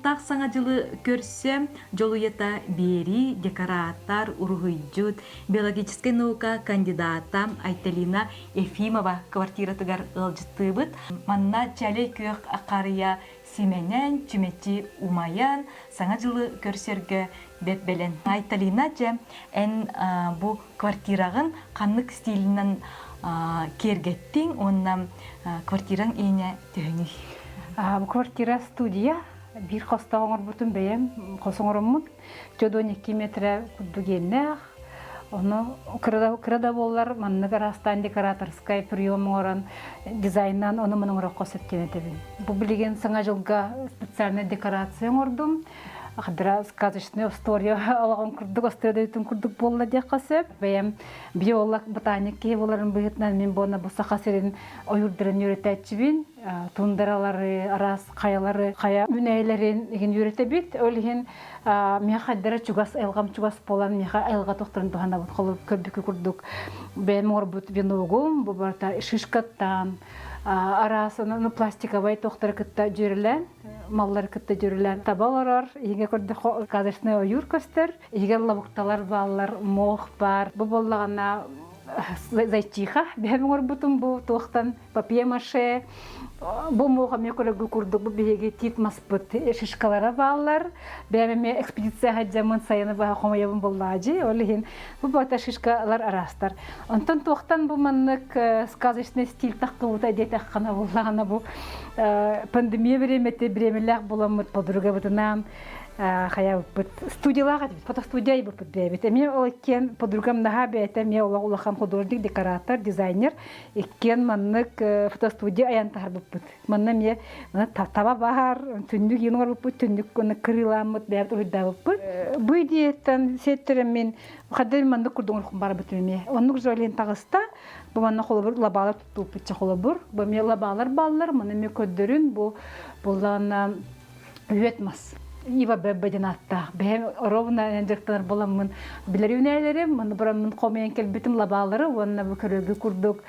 Устах саңа жылы көрсем, жолуета бери декораттар ургуйджут, биологическая наука кандидата Айталина Ефимова квартиратыгар ылжыттыбыт. Манна чалей күйөк акария Сименен, чүмети умаян, саңа жылы көрсерге бепбелен. Айталина же эн бу квартирагын каннык стилинен кергеттин, онна квартираң эне төгүнү. Бу квартира студия, бир хоста оңор бутун бейем, хосоңороммун, 12 метр кудугеннех, onu kırada bollar manны garastan dekoratorskay прием оран дизайннан onu мунун рокос эткене тебин. Бу билген саңа жылга специальный декорация ордум. Ахдра сказочная история алаган курдук астырдытын курдук болла деп касып. Бем биолог ботаники боларын быгытнан мен бона бу сахасерин оюрдырын үйрөтөчүбүн. Тундаралары, арас каялары, кая үнөйлөрүн еген үйрөтөбүт. Өлген мен хаддара чугас элгам чугас болан мен элга токтурун бахана бут колуп көбүкү курдук. Бем орбут виногум, бу барта шишкаттан арасына пластиковый тоқтар кытта жүрүлән, маллар кытта жүрүлән. Табалар, иге көрдү казачный оюр көстөр, иге лабукталар баллар, мох бар. Бу боллагана зайчиха, бем орбутум бу тоқтан папье-маше. Бу мога мен көргү курдук, бу биге тит маспыт шишкалара баллар. Бем экспедиция хаджамын сайыны ба хомаябын боллажы. Олеген бу бата шишкалар арастар. Онтон тоқтан бу маннык сказочный стиль таккыбыта детаккана боллагана бу пандемия времете бремелак боламыт подруга бутунам. Хая бут студиялага фотостудия бут бебет. Мен олкен подругам наха бете мен улахам художник, декоратор, дизайнер. Иккен маннык фотостудия аянтар бут. Манна мен таба бар, түндүк йынгар бут, түндүк көне кырыламыт бер уйда бут. Бу идеядан сеттерем мен хадыр маннык курдуң бар бут мен. Оннук жолен тагыста бу манна холобур лабалар туп бутча холобур. Бу мен лабалар баллар, мына мен көддөрүн бу буллана үетмас. Ива бебединатта. Бем ровно инжектор боламын. Билерүнәләрем, мен бурамын комыян келбитим лабалары, онна бу көрөгү курдук.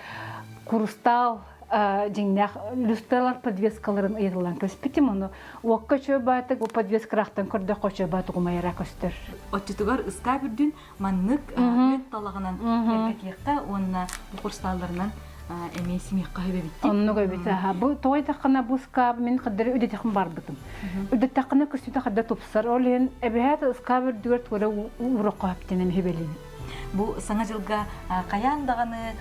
Курустал жеңнәк люстралар подвескаларын ыйрылган көспитим аны. Уакка чөбаты бу подвескрахтан көрдө кочөбаты гумайра көстөр. Отчетугар ыска бүрдүн маннык өт талагынан келгекте, онна бу курсталларынан эмесими кайбебит. Онну көбүт. Бу той такына буска мен кадыр үдө такын бар бутум. Үдө такына көстүтө кадыр топсар. Олен эбехат скабыр дүрт көрө уракап тенем хебелин. Бу саңа жылга каяндаганы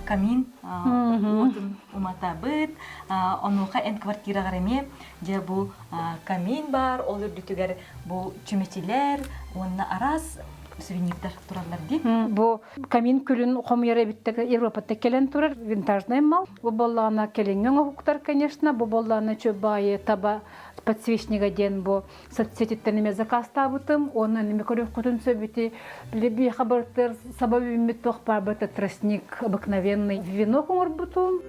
камин отун умата бит, онука эн квартира гареме, же бу камин бар, олар дүтүгөр бу чүмечилер, онна арас сувенирлер туралар ди. Бу камин күлүн комуяра биттеге Европада келен турар, винтажный мал. Бу боллана келеңген окуктар, конечно, бу боллана чөбайы таба подсвечнига ден бу соцсеттериме заказ табытым, оны неме көрөк кутун сөбүти, билеби хабартыр сабабы мит тохпар бата тростник обыкновенный вино комор бутум.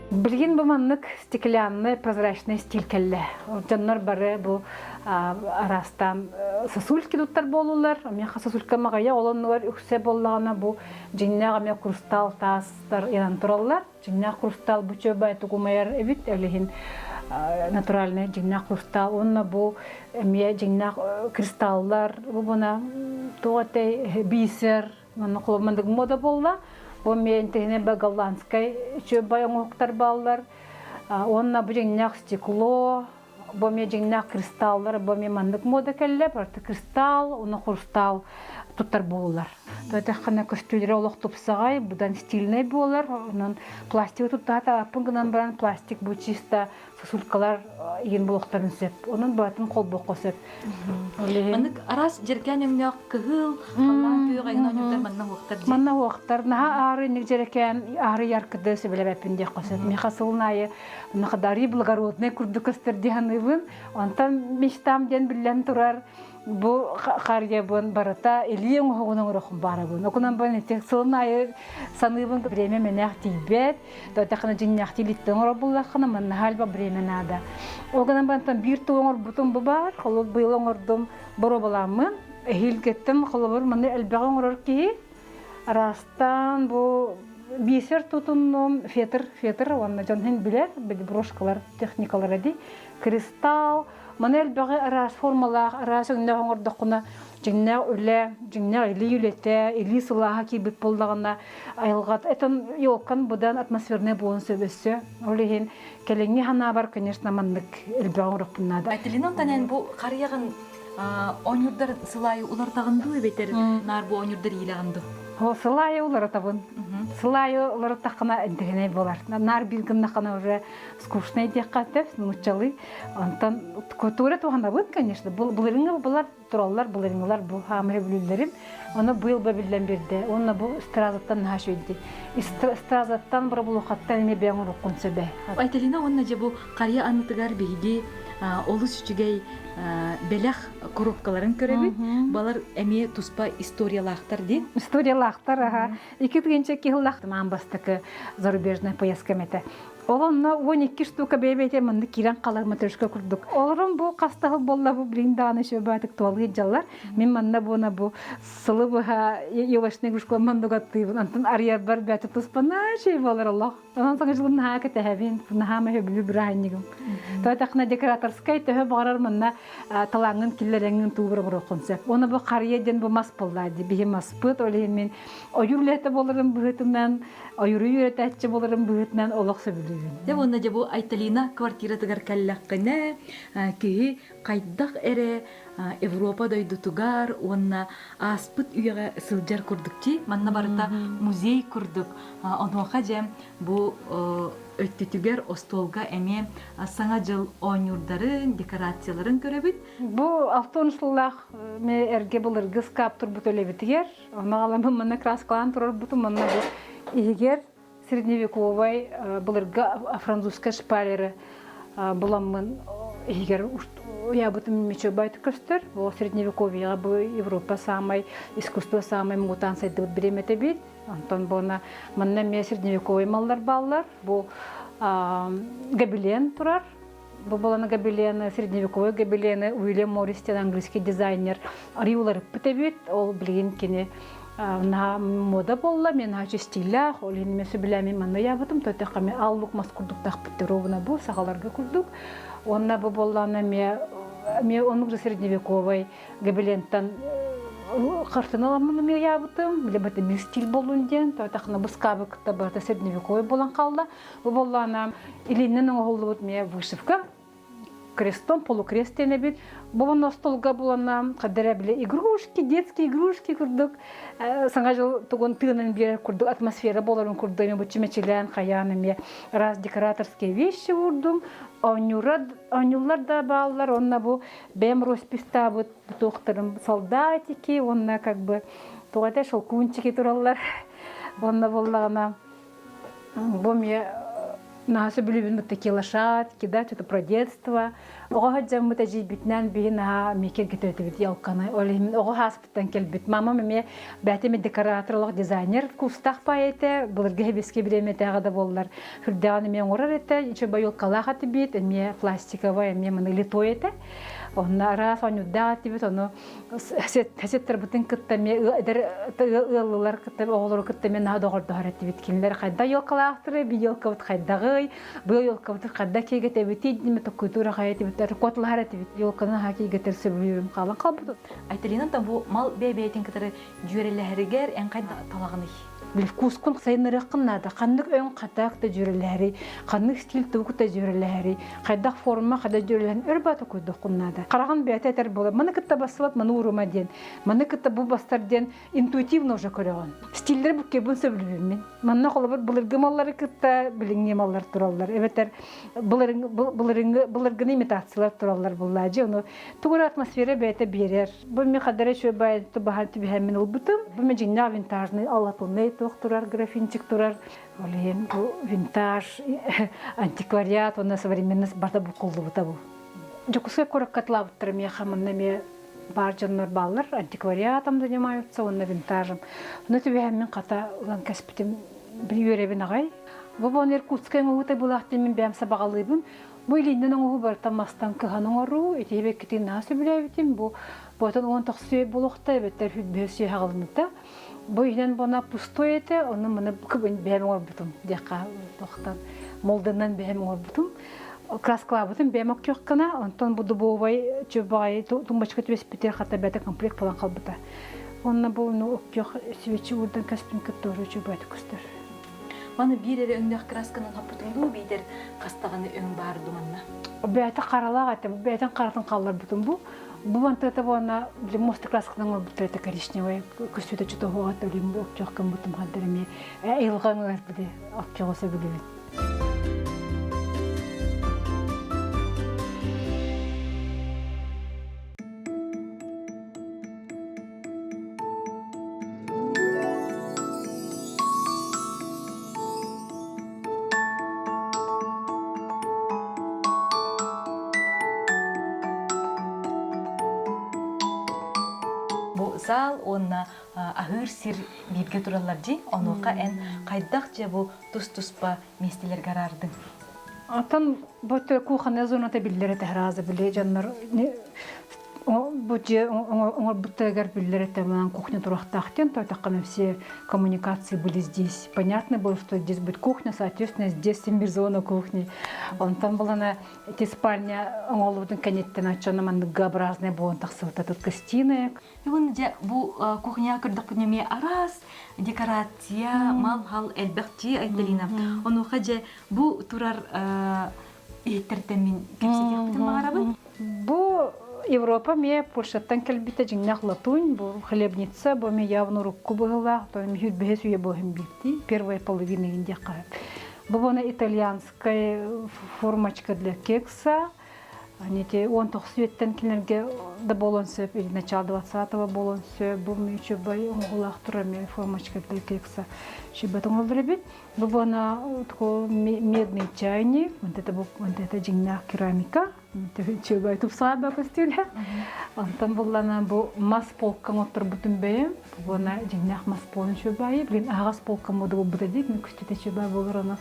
Билген бу маннык стеклянный прозрачный стиль келле. Жаннар бары бу арастан сосульки туттар болулар. Мен сосулька магая олоннар үксе боллагана бу жиннага мен кристалл тастар ян тураллар. Жинна кристалл бу чөбай тугумайар эбит элехин натуральный жинна кристалл. Онна бу мен жинна кристаллар бу буна тоте бисер, мен колмандык мода болла. Бу мен тегене голландскай чөбай оңоктар баллар. Онна бу жиннак стекло, бу мен жиннак кристаллар, бу мен мандык мода келле, барты кристалл, оны хрусталл туттар болулар. Тотахана көстүлөр олок тупсагай, будан стильный болар. Онан пластик туттата апынгынан баран пластик бу чисто сосулкалар ен блоктарын сеп. Онун батын колбок косеп. Маннык арас жеркен эмне кыгыл, аллан күйгайгына жүрдөр манна вактар. Манна вактар на ары ник жеркен ары яркыды себелепин де косеп. Мен хасылнайы накадари благородный курдукастер диханыбын. Онтан мечтам ден билен турар. Бу харьябын барата элиен огонун рохун барабын. Окунан бан тек сылнайы саныбын время менах тибет. Тотакна жиннах тилиттен робуллахна мен халба время нада. Окунан бан тан бир тоңор бутун бар, холо быйлоңордум боро боламын. Хилгеттен холобор мен элбагын орор ки Растан бу бисер тутунном фетр онна жонхен билер брошкалар техникалар эди кристалл манел багы арас формалар арас үннө оңордокуна жинна үле жинна илилете или сулаха кибип болдагына айылгат этон йоккан будан атмосферне буон сөбөссө олихин келеңи хана бар конечно маннык элбагырык буннада Айтылинан танен бу карыягын оңюрдар сылайы улартагынды бетер нар бу оңюрдар илагынды. Сылайы улары табын. Сылайы улары тақына әндігіне болар. Нар білгін нақына уже скучный дек қаттеп, мұтчалы. Антан көтуре туғанда бұд, конечно. Бұлырыңы бұлар тұралар, бұлырыңылар бұл хамыры білілерім. Оны бұйыл бәбілден берді. Оны бұл стразаттан нағаш өйді. Стразаттан бір бұл ұқаттан еме бәңір ұққын сөбе. Айталина онна же бу карыя анытыгар бейді олыс үчүгей белях коробкаларын көрөбүт. Балар эме туспа историялактар ди. Историялактар, ага. Iki тыгынча кихыллахтым амбастыкы зарубежная поездка мете. Олонна 12 штука бебете мынды кирен калар матрешка курдук. Олорун бу кастагыл болла бу блинданы шөбатык туалгы жаллар. Мен манна буна бу сылы буга йовашны гушко мандуга тыйбын. Антын ария бар бәте туспана шей болар Аллах. Онан соң жылын хака тәһәбин, нахама хөбүлү браханнигым. Тойтакна декораторскай төһө барар манна талаңын киллереңин туубыр бурукунса. Оны бу карыяден бу мас боллады. Бие маспыт олен мен оюрлете боларым быгытынан, оюру юретәче боларым быгытынан Аллах сөбүлү. Деп онна же бу Айталина квартира тыгар каллаккына ки кайдак эре Европа дойду тугар онна аспыт үйага сылжар курдукчи манна барыта музей курдук онуака же бу өттүтүгер остолга эме саңа жыл оңюрдарын декорацияларын көрөбүт. Бу автонушлах ме эрге булыргы скаптур бутөлебитигер онагаламын мына краскалан турар бутум манна бу игер средневековой булырга французская шпалеры буламын егер я бутым мечо байт көстөр бу средневековье бу Европа самай искусство самай мутанция деп биремете бит антон бона манна ме средневековый маллар баллар бу гобелен турар бу баланы гобелены средневековый гобелены Уильям Морристен английский дизайнер ариулар битебит ол билген кене на мода болла мен ачы стилях ол эми сөбүләми манна ябытым тотаками аллук маскурдук такпытыровна бу сагаларга курдук онна бу болланы ме онук же средневековый гобелентан картиналамын ме ябытым лебете бир стиль болунден тотакна бускабы кытта средневековый болан калды бу болланы илинен оголубут ме вышивка крестом, полукрестene бит. Бу на столга булана кадеребли игрушки, детские игрушки курдук. Саңа жыл тугон тыгынын бер курдук атмосфера боларын курдук. Бу чимечилен каянами раз декораторские вещи урдум. Онюлар да баллар, онна бу бем росписта бу тохтырым солдатики, онна как бы тугата шолкунчики тураллар. Онна боллагана бу ме Наше любим такие лошадки, да, что-то про детство. Ого, мы тоже битнан бина микер гитет бит ялканы. Олим ого хаспитан келбит. Мама мне бәтеме декораторлык дизайнер кустах паете. Булырга беске биреме тагыда боллар. Хүрдәганы мен орар эте, иче байыл калахат бит, эме пластиковая, эме мына литой эте. Онна раз онюда тибит, оно сеттер бутын кытта ме ыллар кытта оголор кытта мен нада гордор бит. Кинлер кайда ялкалахтыры, би ялкабыт кайдагы, бу ялкабыт кайда кегете бит, диме культура кайты бит, котлар бит. Ялканы хаки гетерсе билем калан калбыт. Айталина та бу мал бебетин кытары жүрелеригер эн кайда талагыны. Вкус кун сайныры кыннада, кандык өн катак та жүреләри, кандык стиль тук та жүреләри, кайдак форма када жүрелән өрбаты койды кыннада. Караган бәтәтер була. Маны кытта басылып, маны урыма ден. Маны кытта бу бастарден интуитивно уже көрөгөн. Стильдер бу кебен сөбүлүм. Маны колобор булыргы маллары кытта билиңне маллар тураллар. Эбетер булыргы имитациялар тураллар буллажы. Аны тугур атмосфера бәтә берер. Бу ми кадары шөбай тубахат бихәмин улбутум. Бу ми жинна винтажный алатунный турар, графинчик турар, олен винтаж, антиквариат, он на современность барда букулду бутабу. Жокуска корак катлабыттыр ме хаманнаме баржаннар баллар антиквариатом занимаются, он на винтажем. Но тебе мен ката улан каспитим биюребин агай. Бобон Иркутская мута булахты мен бәм сабагалыбын. Бу илинден оңу барта мастан кыганың ару, этебе китин насы билебитим. Бу ботон он тахсы булукта беттер хүдбөсү хагалмыкта. Бу инен бона пустой эте, оны мына күбен бәм орбутум. Дяка тохтан молданнан бәм орбутум. Краскала бутум бәм ок кына, онтон бу дубовай чөбай тумбачка төбес питер хата бәте комплект falan калбыта. Онна бу ну ок свечи урдан каспин который чөбай күстер. Маны бирере өңдөх красканын хаппытыңды бейдер кастаганы өң бар думанна. Бәте каралак ате, бәтен каратын каллар бутум бу. Бу вантата бона для моста красканын орбута коричневый күстөтө чутого ат лим ок кым бутум хадырме. Элгаңыз биде ок чогоса билебит. Бу зал онна ахыр сир бирге туралар ди, онука эн кайдак же бу тус-туспа местелер гарардың. Atan bu kuhana zonata billere tehrazı bile canlar bu je он bu тегер billere tamam кухня турахтахтен то такая все коммуникации были здесь. Понятно было, что здесь будет кухня, соответственно, здесь зона кухни. Он там была на эти спальня, он ловит конец начала многообразная была так вот этот гостиная. И вон же бу кухня кырдык пунеме арас декорация мал-хал элбекти айталина. Онука же бу турар иеттерден кепсетиктин магарабы. Бу Европа мне Польшаттан келбите жиннах латунь, бу хлебница, бу мне явно руку была, то мне хюбес уе богем бити, первая половина индияка. Бу она итальянская формочка для кекса. Они те он toch светтен кинерге да болонсе или начало 20-го болонсе, бу мне чебай углах турами формочка для кекса. Шибатон лдребит. Бу она такой медный чайник, вот это жиннах керамика. Чебай туп саба костюля. Он там была на бу мас полка мотор бутун бе, бу она жиннах мас полн чебай, блин агас полка моду бутадик, мне костюте чебай болрана.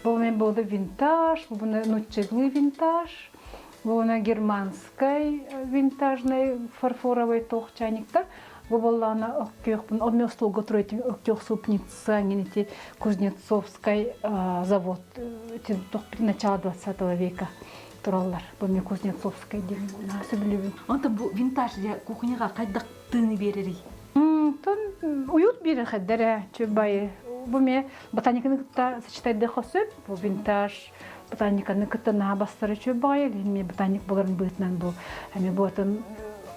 Бу мен болды винтаж, бу на нучеглый винтаж. Бу германской винтажной фарфоровой тох чайниктар. Бу была на окёхпун одмёстол готовить окёх супница, генети Кузнецовский завод. Это тох начала 20 века. Тураллар. Бу мен Кузнецовский деген насыбылыбын. Он там бу винтаж же кухняга кайдак тыны берери. Тон уют берер хаддара чөбай. Бу мен ботаниканы кытта сочетать хосып, бу винтаж ботаниканы кытта на бастыры чөбай, мен ботаник боларын бытнан бу. Ами ботан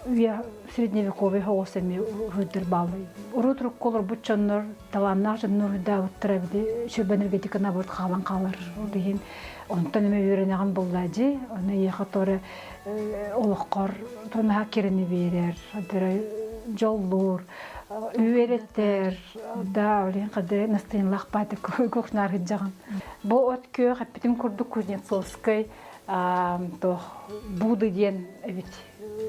я средневековый хаосами выдыр балы. Урутрук колор бутчаннар таланнар жыннар да уттырабды. Чөб энергетика наборд халан калар деген. Онтан эме үйренеген боллади. Оны ехаторы олыққар тонаға керені берер. Жоллур, үйереттер, да, олен қадыр настайын лақпайды көкнар ғыджаған. Бұл от күй қаппетім көрді Кузнецовский буды ден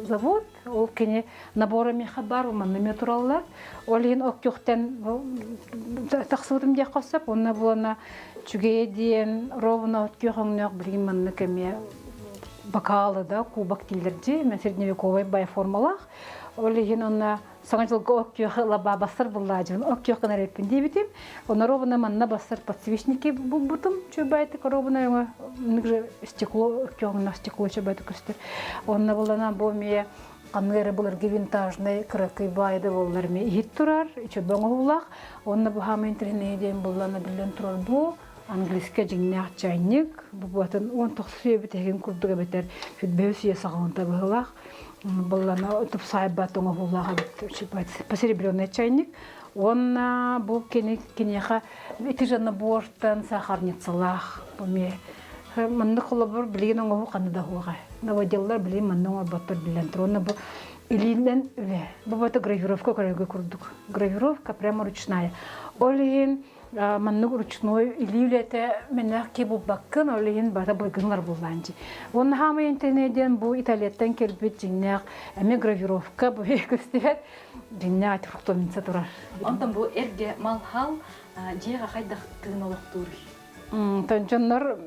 завод. Ол кене наборами хабар, уманныме тураллар. Олен ок күйқтен тақсывыдым де қосып, онына болана чүгей ден, ровына от күйғыңнақ білген манны кәме бокалы да, кубок тілдерде, мен средневековой бай формалақ. Олеген онна саңа жылғы ок күйғы басыр бұлладжын, ок күйғына реппен дебетем. Онна ровына манна басыр подсвечники бұтым чөбайты, ровына нүгжі стекло, ок күйғына стекло чөбайты көстер. Онна болана бұл ме қанғары бұлырге винтажный кракы байды болар ме ет тұрар, чөбаңы бұлақ. Онна бұл хамы интернеден болана білен тұрар бұл. Английский жиннах чайник, бұбатын он тоқсуе бітеген күрдігі бітер, фитбеусия сағауынта бұғылақ. Бұллана ұтып сайбат оңы бұллаға бітті, посеребренный чайник. Он бұл кенеға еті жаны борттан сахарницалақ. Мұнды құлы бұр білген оңы бұ қаныда хуға. Наводеллар білген мұнды оңы баттыр білен тұр. Оны бұл илинден үлі. Бұбаты гравировка көрігі күрдік. Гравировка прямо ручная. Олеген маннук ручной иливлете менах ки бу баккын олин бата булгынлар булланчы. Он хамы интернетден бу италияттан келбит жиннак эме гравировка бу көстебет жиннак фруктоминца турар. Онтан бу эрге малхал жега кайдак тыын олоктур. Тончоннор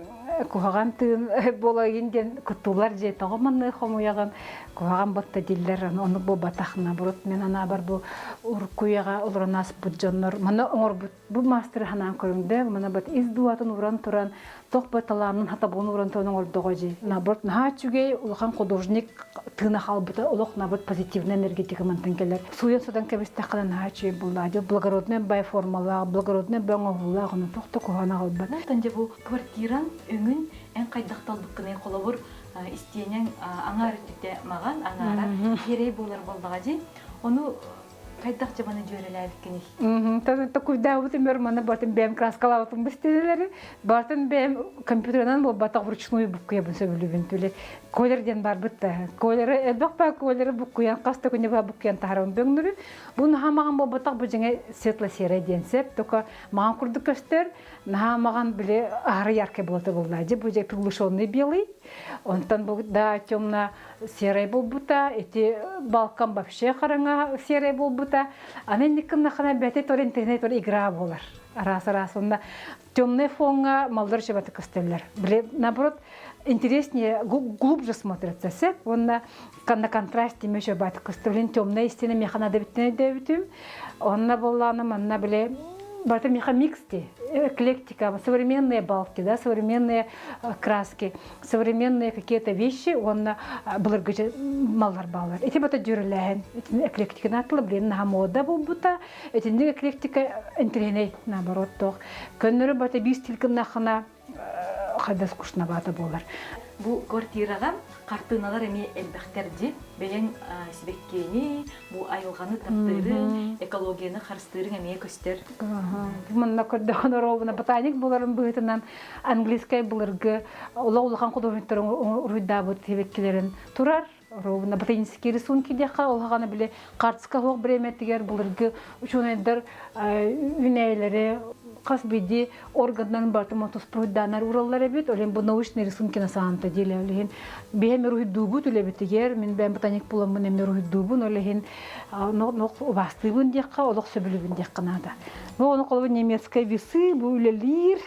кухаган тын болагин ден кутулар же тогоманны хомуяган кухаган батта диллер оны бу батахна бурут мен ана бар бу уркуяга улранас буджоннор мана оңор бу мастер ханан көрүндө мана бат издуатын уран туран тох баталанын хата бун уран тонун ордогожи набырт нахачуге улхан художник тына халбыта улох набырт позитивный энергетика мантынкелер суян содан кебесте калан нахачу буллади благородный бай формала благородный баңовула гына тохто кухана албат Танже бу квартиран өңүн эн кайдакталдыккыны колобур истиенен аңар үтте маган аңара керей болар болдагажи ону кайдак жабаны жөреләбиккени. Та куйда утымер мана бартын бем краскалавтым бистелери бартын бем компьютернан бу батак вручную букуя бусөбүлүбүн төле колерден бар битта колеры эдокпа колеры букуян каста күнө ба букуян тарым бөңнүрү буну хамаган бу батак бу жеңе светло серый денсеп тока ман курдук көстөр намаган биле ары яркий болот булдажы бу же приглушенный белый онтан бу да темно серый болбута эти балкон вообще хараңа серый болбута анын никна хана бете тор интернет игра болар раз онда темный фонга малдар шабаты костеллер биле наоборот интереснее глубже смотрится сеп онда на контрасте мешо бат костелин темная стена механада битне онна болланы манна биле бата миксти, эклектика, современные балки, да, современные краски, современные какие-то вещи, он былыргыжы маллар балар. Эти бата жүреләһен, эклектика натлы блин на мода булбута, эти эклектика интернет наоборот тох. Көннөрү бата бистилкин нахана хада скучно бата болар. Бу квартирага картыналар эми элбектерди беген сибеккени бу айылганы таптыры экологияны харстыры эми көстөр. Мында көрдөгөн робуна ботаник буларын быйтынан английский булыргы улуулган художниктер уруйда бу сибеккелерин турар. Ровно ботанические рисунки дека олганы биле картска хок бреметигер булыргы учунайдар үнейлери касбиди органнан бартым отоспруйданар ураллар бит олен бу научный рисунки на самом деле олен бемер уйдубу төлебитигер мен бем ботаник буламын мен уйдубу олен нок вастыбын дека олок сөбүлүбүн дека нада бу оны колбу немецкий весы бу үлелир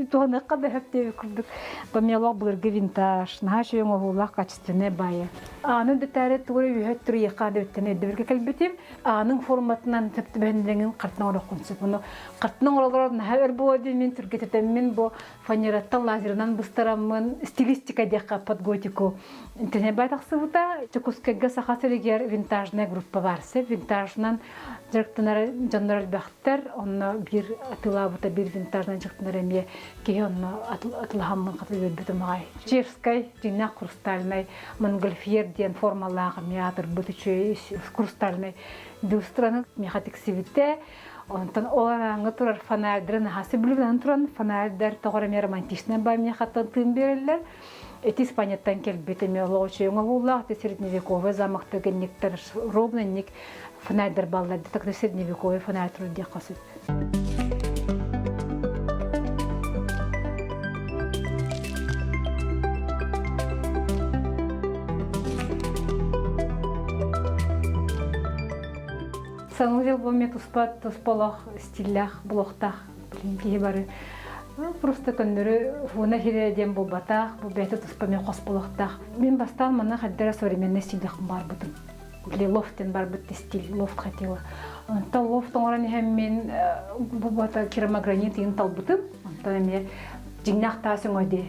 тоны када хепте күрдүк бамелок булыргы винтаж наше оңолак качественный бая аны детаре туры үйөт туры якады өттен эдберге келбетим аның форматынан тептебендеңин картына орокунсуп буну картының оролор хәбәр булды мен түргәтәм мен бу фанераттан лазернан быстырамын стилистика дека подготику интернет байтаксы бута чекускага сахасырыгер винтажная группа барсы винтажнан директорлар жандар бахтар онна бир атыла бута бир винтажнан жактар эме кеонно атылхаммын катып битмай чешскай дина хрустальный монгольфьер ден формалага меатр бутучей хрустальный дустраны мехатик сивите онтан олараңы турар фонарьдарын хасы бүлүнөн туран фонарьдар тогора романтичный бамия хаттан тым берелер эти испанияттан келбетеме лоочуңа булла средневековый замакта генниктер ровненник фонарьдар баллар так средневековый фонарь де касып Санузел бомет успат тосполох стиллях блохтах блин бары просто көннөрү фуна хиреден болбатах бу бете тоспаме косполохтах мен бастан мана хаддара современный стильдах бар бутум блин лофтен бар бут стиль лофт хотела та лофт оран мен бу бата керамогранит ин талбутум та мен жигнах тасың оди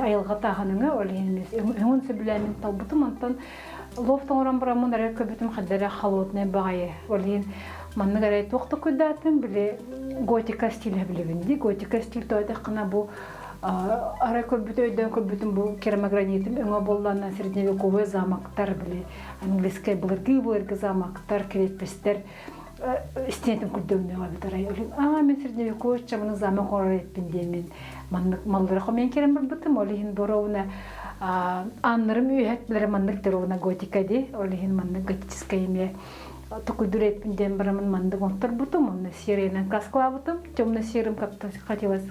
айылга таханыңа олен эмес сөбүләмен талбутум антан лофт оран барамын да көбүтүм хаддара халотный багай олен манны гарай токто көдатым биле готика стиле билебинди готика стиль тода кына бу ара көбүтөйдөн көбүтүм бу керамогранитим өңө боллана средневековый замактар биле английский булыргы замактар крепостер стенетим күрдөгнө битарай мен средневековый чамын замок орайтпин деймен малдыры мен керем бутум олин боровна аннырым үйөтлөр мандык теровна готика ди олин мандык готическая име токудурет пинден барамын мандык онтор бутум оны серийный краскала бутум темно-серым как-то хотелось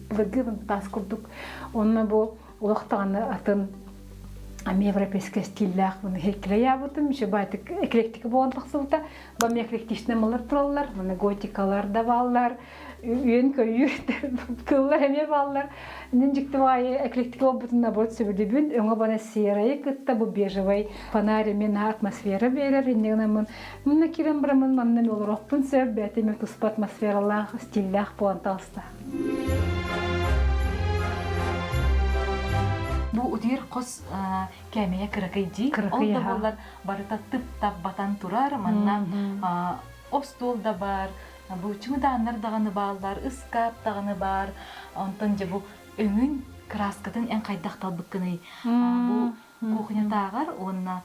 благим таскурдук оны бу улактаганы атын европейский стильдах мына хекилея бутум еще байтык эклектика болгондуксубута бам эклектичный малар тураллар мына готикалар да баллар үйен көйür кыллар эме баллар нинжикти вай эклектик обутунда бот сөбүлүбүн өңө бана серайы кытта бу бежевый фонарь мен атмосфера берер индегенамын мына кирен брамын маннан олорокпун сөп бетеме туспа атмосфералах стиллях понталста. Бу утир кос кемeye кыракайжи. Ол да болар барыта тып-тап батан турар. Манна остол да бар. Бу чыңыдааннар даганы баалар, ыскап даганы бар. Онтон же бу өңүн краскатын эн кайдактал быккыны. Бу кухнятагар, онна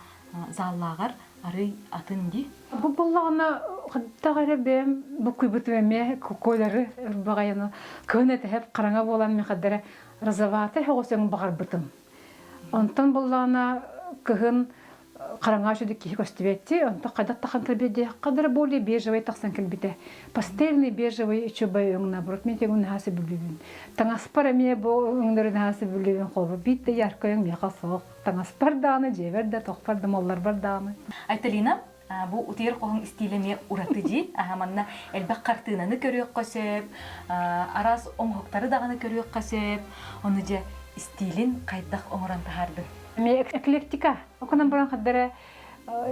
заллагар ары атынди. Бу боллагана хаттагара бем бу куйбутвеме койлары багаяны көнөт хеп караңа болам мен кадара разаваты хогосың багар бытым. Онтон боллагана кыгын караңа шуды ки костебетти, онто кайда тахан кирбеде кадара более бежевый таксан кирбите. Пастельный бежевый чөбөй өңна бурут мен тегүн хасы бүлүбүн. Таңаспар эме бу өңдөрүн хасы бүлүбүн колбу битте яркы өң мека соок. Таңаспар даны жеберде токпар дымаллар бар даны. Айталина, бу утир коң стилеме уратыжи, манна элбак картынаны көрөк көсөп, арас оңгоктары даганы көрөк көсөп, оны же стилин кайдак оңоран тахарды. Эклектика. Оконан баран кадара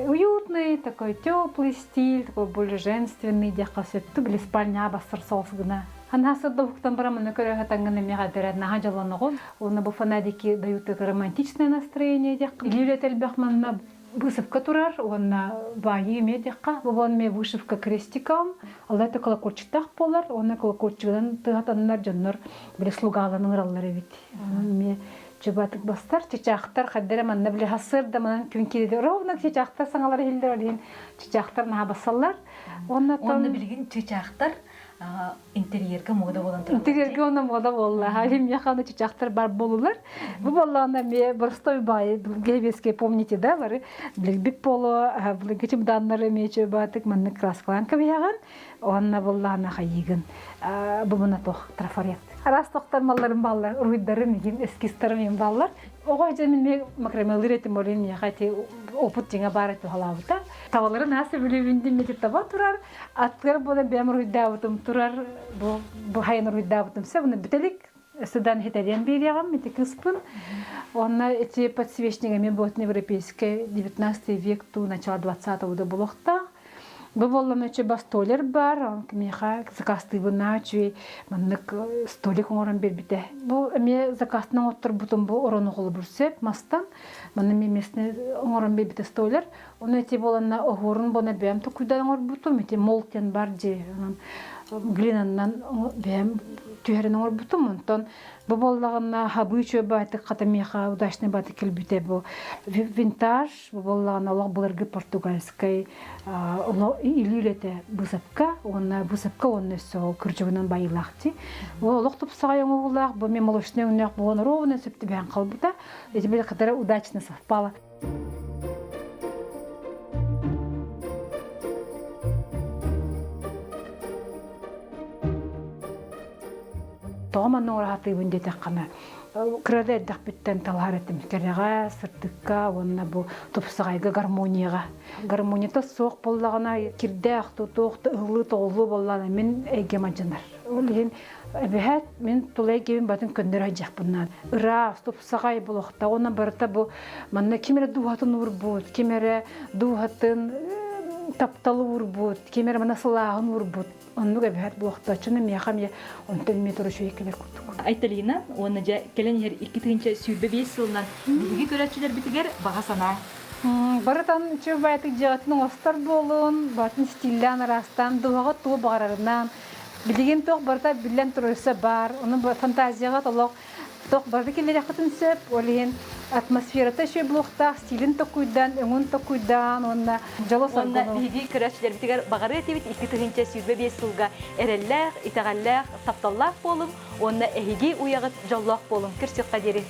уютный, такой теплый стиль, такой более женственный, дякасетту, били спальня басыр соусгына. Анасы довуктан барамын көрөк атанганы мега дерет нага жаланогон. Оны бу фанадики дают романтичное настроение дяк. Лилет элбахманна вышивка турар, онна байы медяка, бубон ме вышивка крестиком. Алла это колокольчиктак болар, оны колокольчигдан тыгатаннар жаннар били слугаланын ыраллары бит. Ме чөбатык бастар, чечактар хаддера манна били хасыр да манан күнкиде ровно чечактар саңалар хилдер олин чечактар нага басаллар. Онны билген чечактар интерьерге мода болан турат. Интерьерге онна мода болла. Халим яханы чечактар бар болулар. Бу боллана ме борстой бай гебеске помните да бары билбик боло, билгечим даннары ме чөбатык манна краскаланка бияган. Онна боллана хайыгын. Бу мына тох трафарет. Арас тоқтармаларым баллар, уйдарым еген эскистарым баллар. Оға жамин ме макрамелыр етім орын яхати опыт жеңе бар ету халауыта. Тавалары насы білебінді мете таба тұрар. Аткар бода бәм руйдауытым тұрар. Бұл хайын руйдауытым се. Бұны бітелік Судан хиталиан берегам, мете кыспын. Онна эти подсвечники мен ботны европейские 19 век, ту начало 20-го до булохта. Бывало ночи бастолер бар, меха закасты вначи, маннык столик орын бербите. Бу эме закастын оттур бутун бу орону кылып бүрсеп, мастан, манны местный орын бербите столер. Оны эти боланна огорун бона бем то куйдан ор бутун, мете молтен бар же, глинаннан бем түйерен ор бутун монтон. Бу боллагына хабы чөбаты катамеха удачный баты келбите бу винтаж, бу боллагына лог буларгы португальской илилете бусапка, онна бусапка онны со кыржыгынан байылакчы. Бу лог тупсага оңулак, бу мен молочный унак бу ровно сөптү бен калбыта. Эти бир кадары удачно совпало. Томан ораты винде такана. Крада дакбиттен таларатым керега, сыртыкка, онна бу тупсагайга гармонияга. Гармонията соқ боллагана кирде ахты тоқты ылы толы боллана мен эгемажанар. Олен бехет мен тулай кебин батын көндөр ажакпынан. Ыра тупсагай болохта она барта бу манна кимере дуhатын урбут, кимере дуhатын тапталы урбут, кимере мана сылагын урбут. Оннуга бехет болохта чыны мехам я онтел метро шуекелер куттук. Айталина, оны жа келенер 2-нче сүйбе 5 жылдан биги көрөчүлөр битигер бага сана. Барытан чөбайтык жаатын остар болун, батын стиллян арастан дуага туу багарарынан билеген ток барта билен турса бар, onun фантазияга толок ток барды келер хатын сөп, олен атмосферата шөй блокта стилин токуйдан, өңүн токуйдан, онна жалосар болун. Онна биги көрөчүлөр битигер багары этебит 2-нче сүйбе 5 жылга эреллер, итагаллар, тапталлар болун, онна эхиги уягыт жаллак болун. Кирсек кадери.